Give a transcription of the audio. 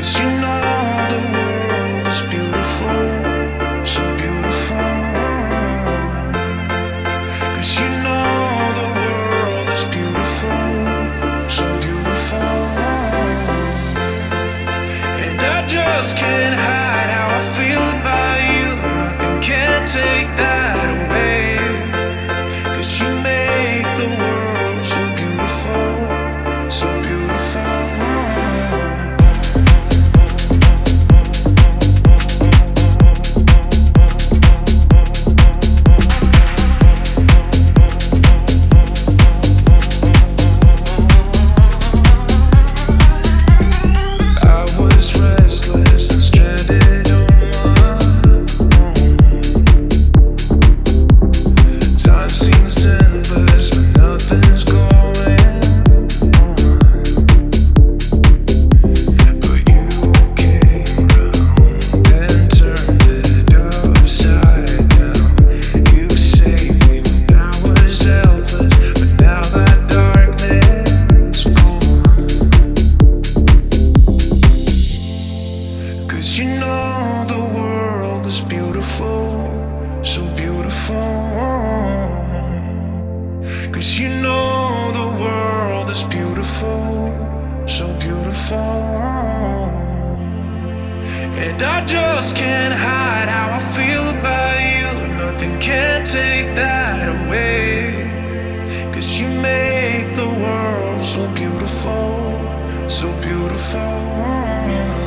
you know the world is beautiful, so beautiful. 'Cause you know the world is beautiful, so beautiful. And I just can't hide how I feel about you. Nothing can take that away. 'Cause you make the world so beautiful, so beautiful. And I just can't hide how I feel about you. Nothing can take that away. 'Cause you make the world so beautiful, so beautiful.